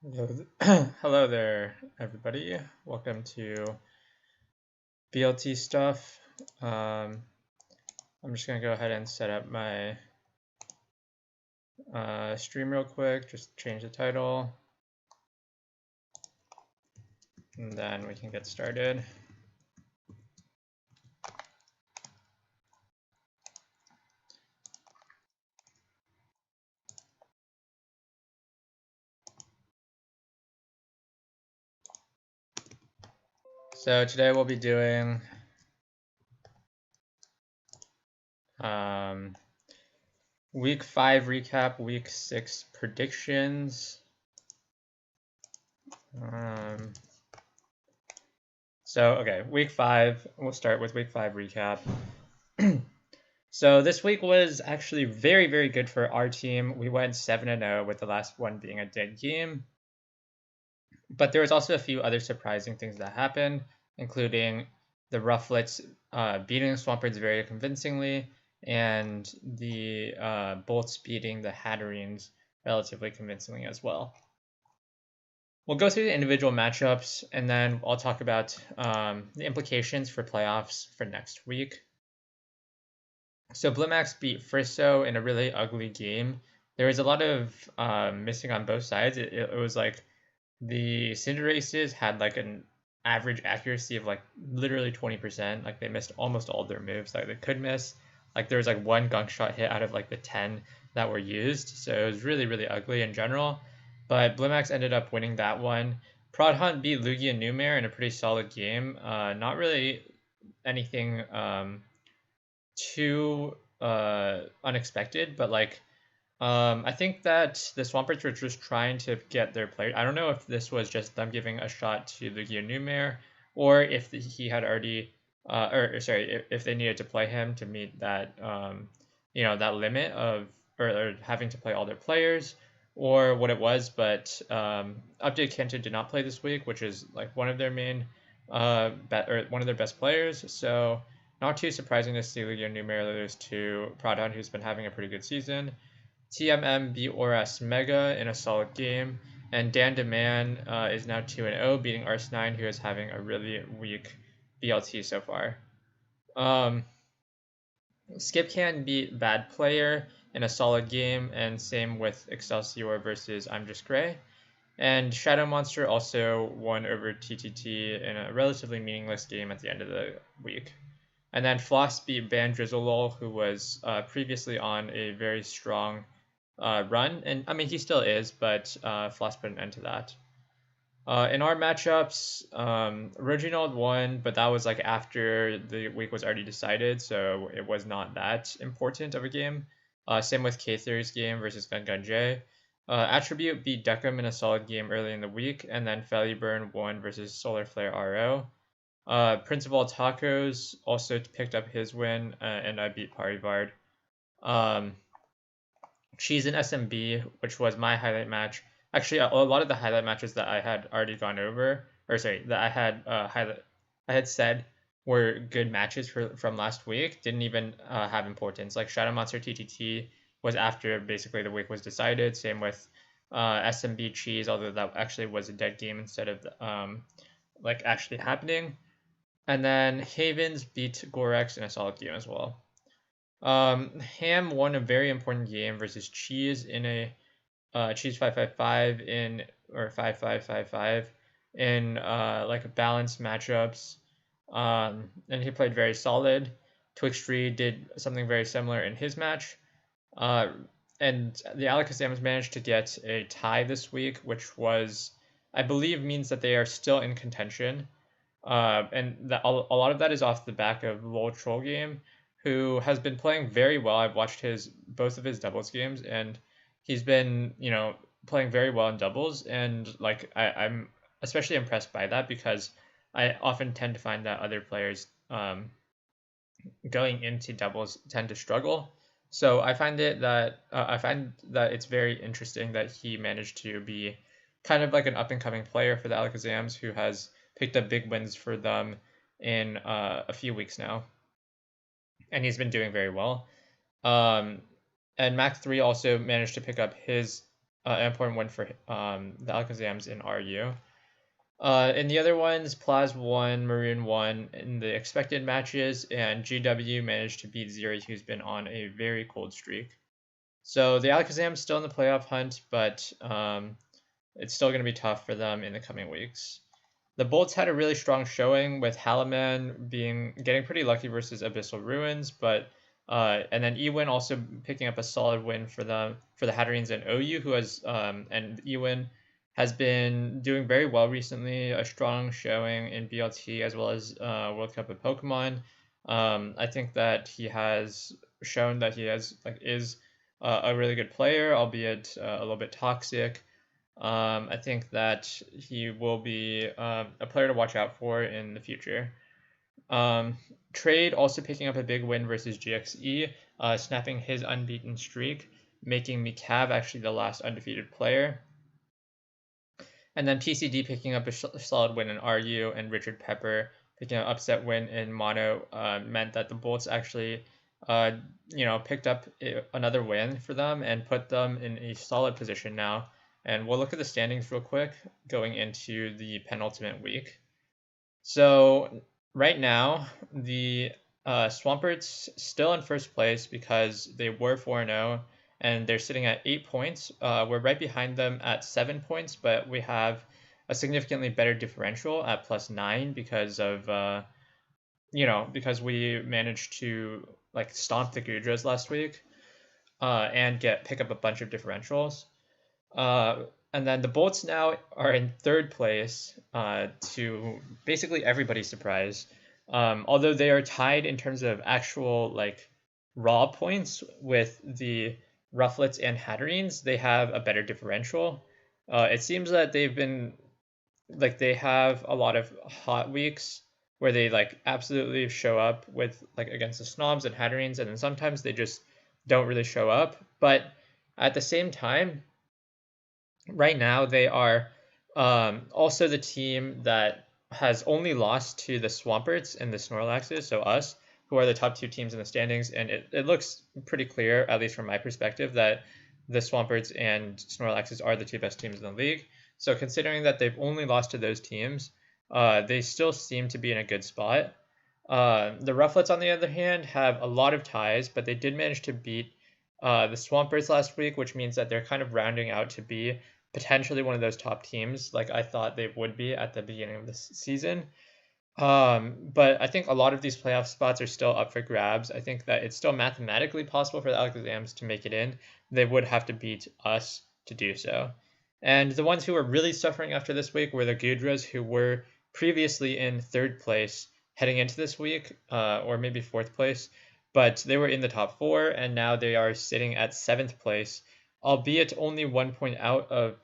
Hello there, everybody. Welcome to BLT stuff. I'm just gonna go ahead and set up my stream real quick. Just change the title, and then we can get started. So today we'll be doing week 5 recap, week 6 predictions. Okay, week 5. We'll start with week 5 recap. So this week was actually very, very good for our team. We went 7-0 with the last one being a dead game. But there was also a few other surprising things that happened, including the Roughlets beating Swampards very convincingly, and the Bolts beating the Hatterines relatively convincingly as well. We'll go through the individual matchups, and then I'll talk about the implications for playoffs for next week. So Blimax beat Frisso in a really ugly game. There was a lot of missing on both sides. It was like the Cinderaces had like an average accuracy of like literally 20%. Like they missed almost all their moves that they could miss. Like there was like one gunk shot hit out of like the 10 that were used. So it was really, really ugly in general. But Blimax ended up winning that one. Prod Hunt beat Lugia Numare in a pretty solid game. Not really anything too unexpected, but like I think that the Swampards were just trying to get their player. I don't know if this was just them giving a shot to Lugia Numare, or if he had already, if they needed to play him to meet that, that limit of or having to play all their players, or what it was. But Update Kento did not play this week, which is like one of their main, one of their best players. So not too surprising to see Lugia Numare lose to Pradhan, who's been having a pretty good season. TMM beat Oras Mega in a solid game, and Dan Deman is now 2-0, beating Arsenine, who is having a really weak BLT so far. Skipcan beat Bad Player in a solid game, and same with Excelsior versus I'm Just Gray. And Shadow Monster also won over TTT in a relatively meaningless game at the end of the week. And then Floss beat Ban Drizzlelol, who was previously on a very strong run. And I mean, he still is, but Floss put an end to that. In our matchups, Reginald won, but that was like after the week was already decided, so it was not that important of a game. Same with K-Theory's game versus Gun Gun J. Attribute beat Deckham in a solid game early in the week, and then Fellyburn won versus Solar Flare RO. Prince of All Tacos also picked up his win, and I beat Parivard. She's in SMB, which was my highlight match. Actually, a lot of the highlight matches that I had already gone over, that I had said were good matches from last week, didn't even have importance. Like Shadow Monster TTT was after basically the week was decided. Same with SMB Cheese, although that actually was a dead game instead of like actually happening. And then Havens beat Gorex in a solid game as well. Ham won a very important game versus Cheese in a Cheese 555 in or 5555 in like balanced matchups. And he played very solid. Twixtree did something very similar in his match. And the Alakazams managed to get a tie this week, which was, I believe, means that they are still in contention. And a lot of that is off the back of Lol Troll Game, who has been playing very well. I've watched both of his doubles games, and he's been playing very well in doubles. And like I'm especially impressed by that, because I often tend to find that other players going into doubles tend to struggle. So I find that it's very interesting that he managed to be kind of like an up and coming player for the Alakazams, who has picked up big wins for them in a few weeks now, and he's been doing very well. And Mac 3 also managed to pick up his an important win for the Alakazams in RU. In the other ones, Plaza won, Maroon won in the expected matches, and GW managed to beat Zeri, who's been on a very cold streak. So the Alakazam's still in the playoff hunt, but it's still going to be tough for them in the coming weeks. The Bolts had a really strong showing with Halaman getting pretty lucky versus Abyssal Ruins, but and then Ewin also picking up a solid win for the Hatterines and OU, who has and Ewin has been doing very well recently, a strong showing in BLT as well as World Cup of Pokemon. I think that he has shown that he is a really good player, albeit a little bit toxic. I think that he will be a player to watch out for in the future. Trade also picking up a big win versus GXE, snapping his unbeaten streak, making Mikav actually the last undefeated player. And then PCD picking up a solid win in RU, and Richard Pepper picking up an upset win in Mono meant that the Bolts actually picked up another win for them and put them in a solid position now. And we'll look at the standings real quick going into the penultimate week. So right now, the Swamperts still in first place because they were 4-0 and they're sitting at 8 points. We're right behind them at 7 points, but we have a significantly better differential at +9 because of because we managed to stomp the Gudras last week and pick up a bunch of differentials. And then the Bolts now are in third place to basically everybody's surprise. Although they are tied in terms of actual raw points with the Roughlets and Hatterines, they have a better differential. It seems that they have a lot of hot weeks where they absolutely show up with against the Snoms and Hatterines, and then sometimes they just don't really show up. But at the same time, right now they are also the team that has only lost to the Swamperts and the Snorlaxes, so us, who are the top two teams in the standings, and it looks pretty clear, at least from my perspective, that the Swamperts and Snorlaxes are the two best teams in the league. So considering that they've only lost to those teams, they still seem to be in a good spot. The Roughlets, on the other hand, have a lot of ties, but they did manage to beat the Swamperts last week, which means that they're kind of rounding out to be potentially one of those top teams like I thought they would be at the beginning of this season. But I think a lot of these playoff spots are still up for grabs. I think that it's still mathematically possible for the Alakazams to make it in. They would have to beat us to do so. And the ones who were really suffering after this week were the Gudras, who were previously in third place heading into this week, or maybe fourth place. But they were in the top 4, and now they are sitting at 7th place, albeit only 1 point out of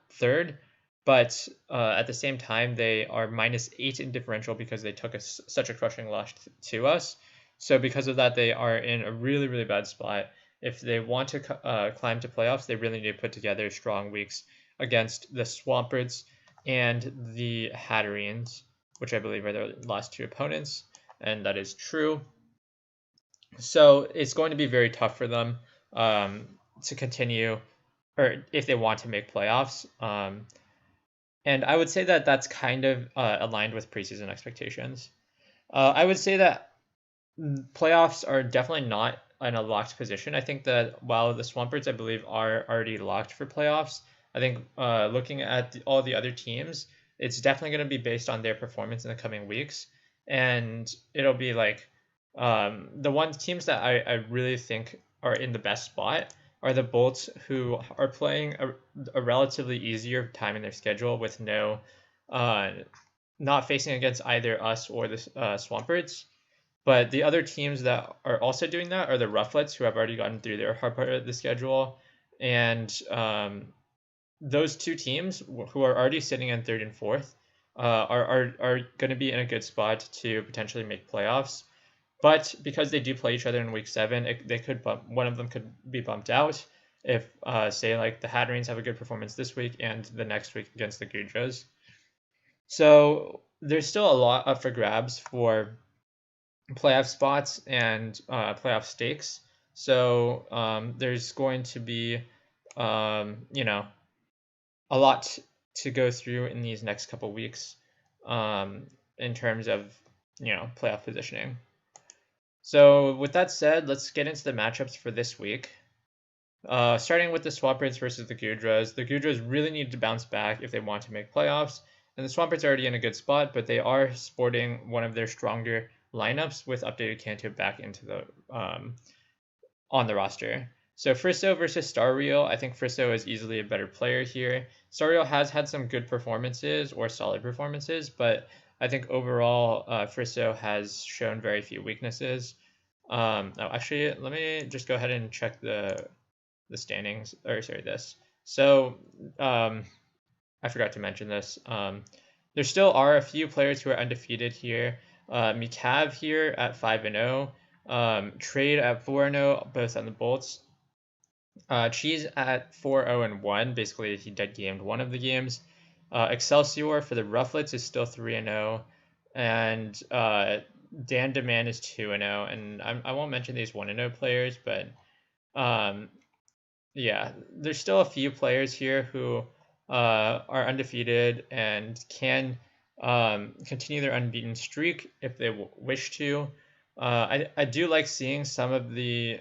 third. But at the same time, they are -8 in differential because they took such a crushing loss to us. So because of that, they are in a really, really bad spot. If they want to climb to playoffs, they really need to put together strong weeks against the Swamperts and the Hatterines, which I believe are their last two opponents, and that is true. So it's going to be very tough for them to continue, or if they want to make playoffs. And I would say that that's kind of aligned with preseason expectations. I would say that playoffs are definitely not in a locked position. I think that while the Swamperts, I believe, are already locked for playoffs, I think looking at all the other teams, it's definitely going to be based on their performance in the coming weeks. And it'll be the one teams that I really think are in the best spot are the Bolts, who are playing a relatively easier time in their schedule with not facing against either us or the Swamperts. But the other teams that are also doing that are the Roughlets, who have already gotten through their hard part of the schedule. And those two teams, who are already sitting in 3rd and 4th, are going to be in a good spot to potentially make playoffs. But because they do play each other in week 7, one of them could be bumped out if, say, the Hatterines have a good performance this week and the next week against the Gudras. So there's still a lot up for grabs for playoff spots and playoff stakes. So there's going to be you know, a lot to go through in these next couple weeks, in terms of, playoff positioning. So with that said, let's get into the matchups for this week. Starting with the Swampers versus the Gudras. The Gudras really need to bounce back if they want to make playoffs, and the Swampers are already in a good spot, but they are sporting one of their stronger lineups with updated Kanto back into the on the roster. So Frisso versus Starreal, I think Frisso is easily a better player here. Starreal has had some good performances or solid performances, but I think overall Frisso has shown very few weaknesses. Actually, let me just go ahead and check the standings, or sorry, this. So I forgot to mention this. There still are a few players who are undefeated here. Mikav here at 5-0. Trade at 4-0, both on the bolts. Cheese at 4-0-1. Basically, he dead gamed one of the games. Excelsior for the Roughlets is still 3-0. And Dan Demand is 2-0. And I won't mention these 1-0 players, but yeah, there's still a few players here who are undefeated and can continue their unbeaten streak if they wish to. I do like seeing some of the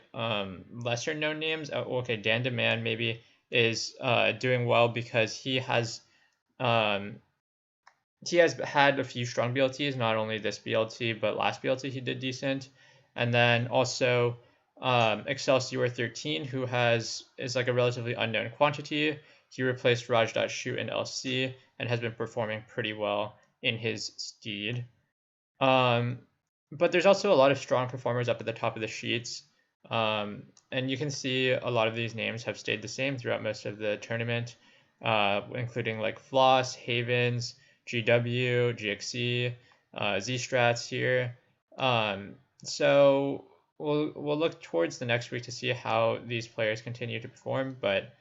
lesser known names. Okay, Dan Demand maybe is doing well because he has had a few strong BLTs, not only this BLT but last BLT he did decent, and then also Excelsior 13, who is like a relatively unknown quantity. He replaced Raj.Shoot in LC and has been performing pretty well in his steed. But there's also a lot of strong performers up at the top of the sheets. And you can see a lot of these names have stayed the same throughout most of the tournament, including like Floss, Havens, GW, GXE, Z-Strats here. So we'll look towards the next week to see how these players continue to perform, but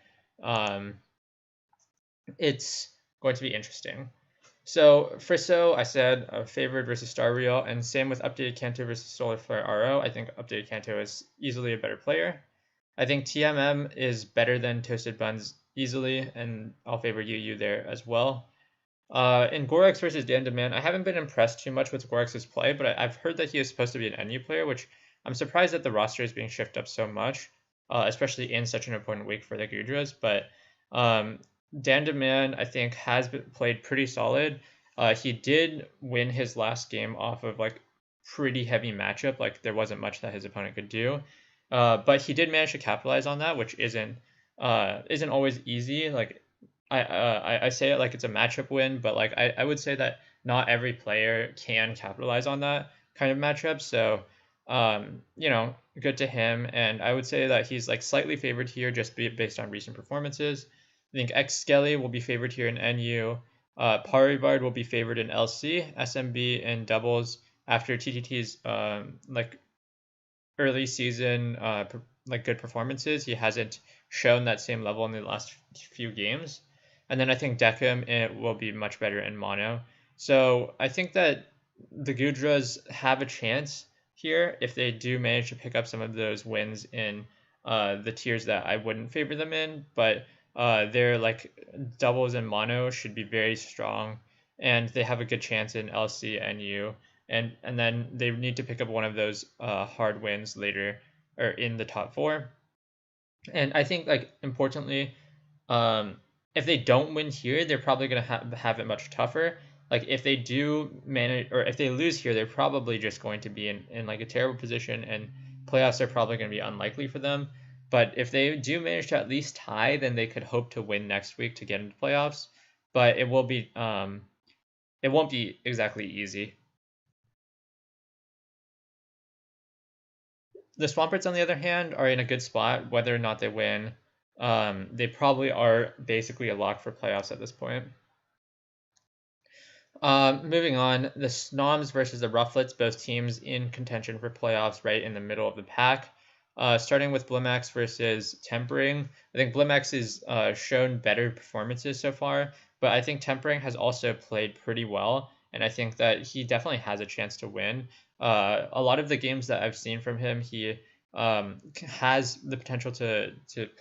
it's going to be interesting. So Frisso, I said favored versus Starreal, and same with updated Kanto versus Solar Flare RO. I think updated Kanto is easily a better player. I think TMM is better than Toasted Buns easily, and I'll favor UU there as well. In Gorex versus Dan Demand, I haven't been impressed too much with Gorex's play, but I've heard that he is supposed to be an NU player, which I'm surprised that the roster is being shifted up so much, especially in such an important week for the Gudras. But Dan Demand, I think, has played pretty solid. He did win his last game off of like pretty heavy matchup. Like there wasn't much that his opponent could do, but he did manage to capitalize on that, which isn't always easy. Like I say it like it's a matchup win, but like I would say that not every player can capitalize on that kind of matchup. So good to him. And I would say that he's like slightly favored here just based on recent performances. I think X Skelly will be favored here in NU. Paribard will be favored in LC, SMB in doubles after TTT's like early season like good performances. He hasn't shown that same level in the last few games. And then I think Decim will be much better in mono. So I think that the Gudras have a chance here if they do manage to pick up some of those wins in the tiers that I wouldn't favor them in. But their like doubles and mono should be very strong, and they have a good chance in LC and U. And then they need to pick up one of those hard wins later or in the top 4. And I think like importantly, if they don't win here, they're probably going to have it much tougher. Like if they do manage, or if they lose here, they're probably just going to be in like a terrible position, and playoffs are probably going to be unlikely for them. But if they do manage to at least tie, then they could hope to win next week to get into playoffs. But it won't be exactly easy. The Swamperts, on the other hand, are in a good spot. Whether or not they win, they probably are basically a lock for playoffs at this point. Moving on, the Snoms versus the Roughlets, both teams in contention for playoffs right in the middle of the pack. Starting with Blimax versus Tempering. I think Blimax has shown better performances so far, but I think Tempering has also played pretty well, and I think that he definitely has a chance to win. A lot of the games that I've seen from him, he has the potential to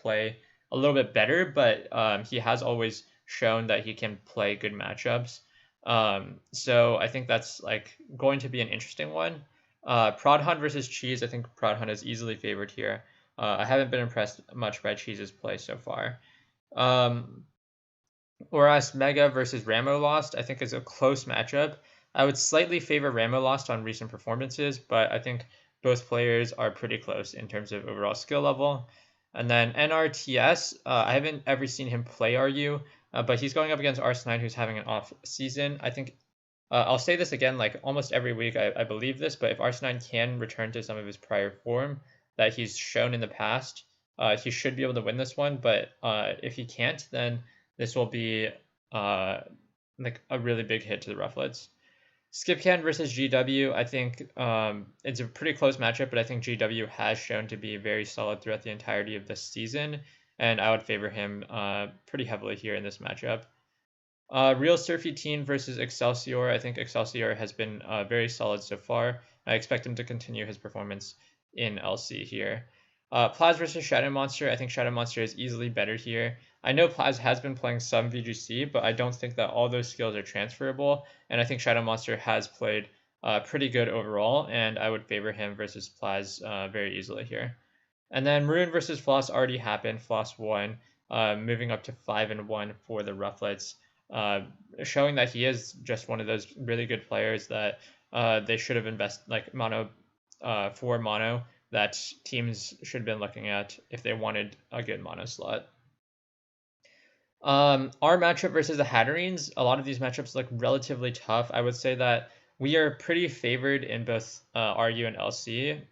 play a little bit better, but he has always shown that he can play good matchups. So I think that's like going to be an interesting one. Prodhunt versus Cheese. I think Prodhunt is easily favored here. I haven't been impressed much by Cheese's play so far. Whereas Mega versus Ramo Lost, I think is a close matchup. I would slightly favor Ramo Lost on recent performances, but I think both players are pretty close in terms of overall skill level. And then NRTS, I haven't ever seen him play RU, but he's going up against Arsenal, who's having an off season. I think I'll say this again, like almost every week, I believe this, but if Arsenal can return to some of his prior form that he's shown in the past, he should be able to win this one. But if he can't, then this will be like a really big hit to the Roughlets. Skipcan versus GW, I think it's a pretty close matchup, but I think GW has shown to be very solid throughout the entirety of this season, and I would favor him pretty heavily here in this matchup. Real Surfy Teen versus Excelsior. I think Excelsior has been very solid so far. I expect him to continue his performance in LC here. Plaza versus Shadow Monster. I think Shadow Monster is easily better here. I know Plaza has been playing some VGC, but I don't think that all those skills are transferable. And I think Shadow Monster has played pretty good overall, and I would favor him versus Plaza very easily here. And then Maroon versus Floss already happened. Floss won, moving up to 5-1 for the Roughlets, showing that he is just one of those really good players that they should have invested like mono for mono that teams should have been looking at if they wanted a good mono slot. Our matchup versus the Hatterines, a lot of these matchups look relatively tough. I would say that we are pretty favored in both RU and LC.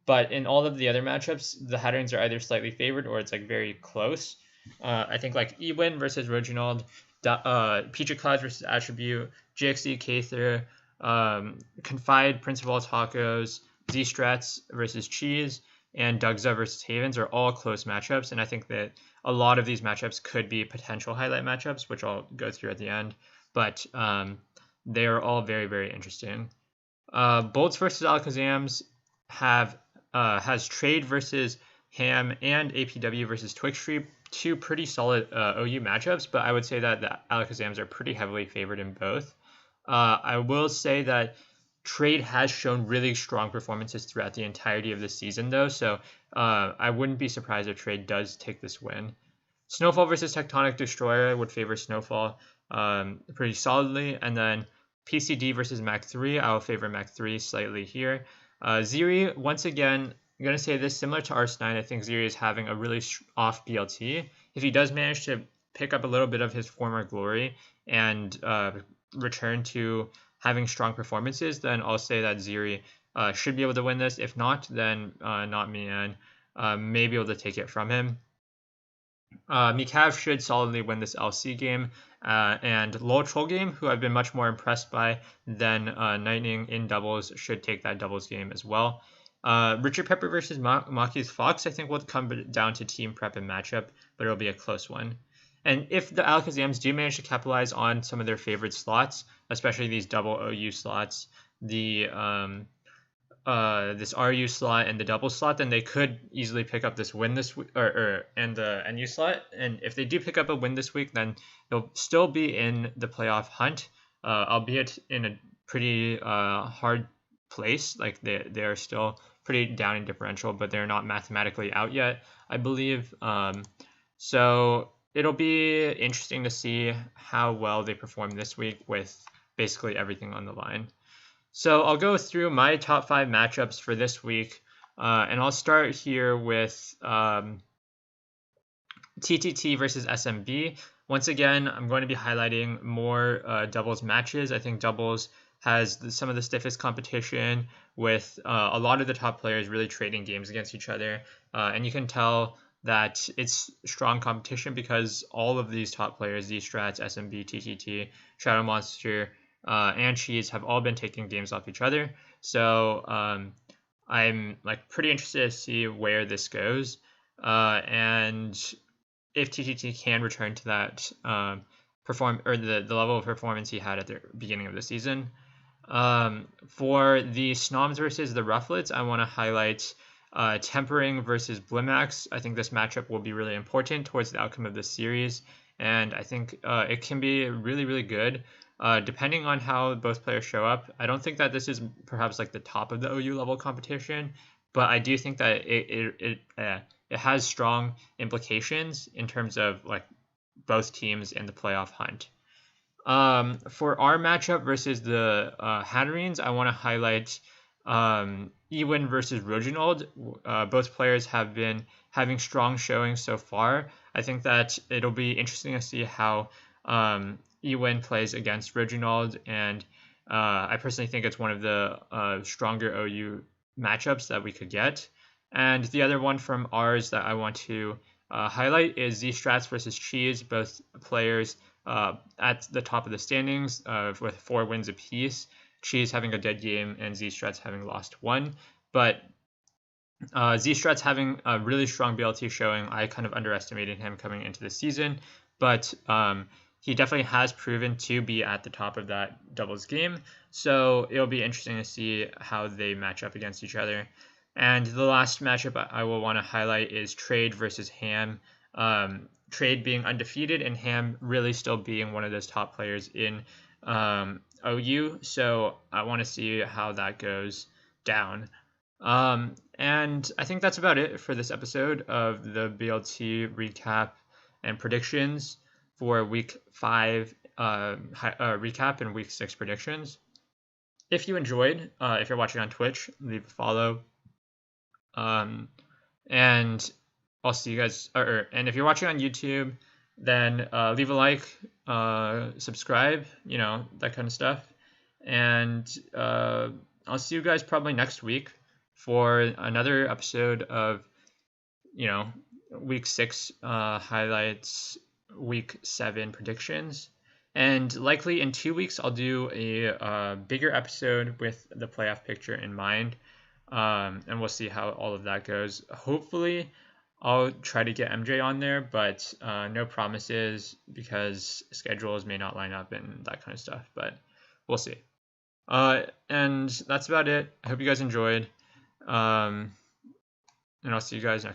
But in all of the other matchups, the Hatterines are either slightly favored or it's like very close. I think like Ewin versus Reginald, Peachy Clouds versus Attribute, GXD Kather, Confide, Prince of All Tacos, Z-Strats versus Cheese, and Dugza versus Havens are all close matchups, and I think that a lot of these matchups could be potential highlight matchups, which I'll go through at the end, but they are all very, very interesting. Bolts versus Alakazams has Trade versus Ham and APW versus Twixtree, two pretty solid OU matchups, but I would say that the Alakazams are pretty heavily favored in both. I will say that Trade has shown really strong performances throughout the entirety of the season, though, so I wouldn't be surprised if Trade does take this win. Snowfall versus Tectonic Destroyer would favor Snowfall pretty solidly, and then PCD versus Mac 3, I will favor Mac 3 slightly here. Ziri, once again, I'm going to say this, similar to Arsenal, I think Ziri is having a really off BLT. If he does manage to pick up a little bit of his former glory and return to having strong performances, then I'll say that Ziri should be able to win this. If not, then not Mian may be able to take it from him. Mikav should solidly win this LC game, and Low Troll game, who I've been much more impressed by than Lightning in doubles, should take that doubles game as well. Richard Pepper versus Maki's Fox, I think will come down to team prep and matchup, but it'll be a close one. And if the Alakazams do manage to capitalize on some of their favorite slots, especially these double OU slots, the this RU slot and the double slot, then they could easily pick up this win this week, and the NU slot. And if they do pick up a win this week, then they'll still be in the playoff hunt, albeit in a pretty hard place. Like they are still pretty down in differential, but they're not mathematically out yet, I believe. So it'll be interesting to see how well they perform this week with basically everything on the line. So I'll go through my top 5 matchups for this week, and I'll start here with TTT versus SMB. Once again, I'm going to be highlighting more doubles matches. I think doubles has some of the stiffest competition with a lot of the top players really trading games against each other, and you can tell that it's strong competition because all of these top players, Z-Strats, SMB, TTT, Shadow Monster, and Cheese have all been taking games off each other. So I'm like pretty interested to see where this goes, and if TTT can return to that the level of performance he had at the beginning of the season. For the Snoms versus the Roughlets, I want to highlight Tempering versus Blimax. I think this matchup will be really important towards the outcome of this series, and I think it can be really, really good. Depending on how both players show up, I don't think that this is perhaps like the top of the OU level competition, but I do think that it has strong implications in terms of like both teams in the playoff hunt. For our matchup versus the Hatterines, I want to highlight Ewin versus Reginald. Both players have been having strong showings so far. I think that it'll be interesting to see how Ewin plays against Reginald, and I personally think it's one of the stronger OU matchups that we could get. And the other one from ours that I want to highlight is Z-Strats versus Cheese. Both players at the top of the standings with 4 wins apiece. Cheese having a dead game and Z-Strats having lost 1. But Z-Strats having a really strong BLT showing. I kind of underestimated him coming into the season, but he definitely has proven to be at the top of that doubles game. So it'll be interesting to see how they match up against each other. And the last matchup I will want to highlight is Trade versus Ham. Trade being undefeated and Ham really still being one of those top players in OU. So I want to see how that goes down. And I think that's about it for this episode of the BLT recap and predictions for week 5 recap and week 6 predictions. If you enjoyed, if you're watching on Twitch, leave a follow. And I'll see you guys, and if you're watching on YouTube, then leave a like, subscribe, that kind of stuff. And I'll see you guys probably next week for another episode of, week 6 highlights, week 7 predictions. And likely in 2 weeks, I'll do a bigger episode with the playoff picture in mind. And we'll see how all of that goes. Hopefully, I'll try to get MJ on there, but no promises because schedules may not line up and that kind of stuff. But we'll see. And that's about it. I hope you guys enjoyed. And I'll see you guys next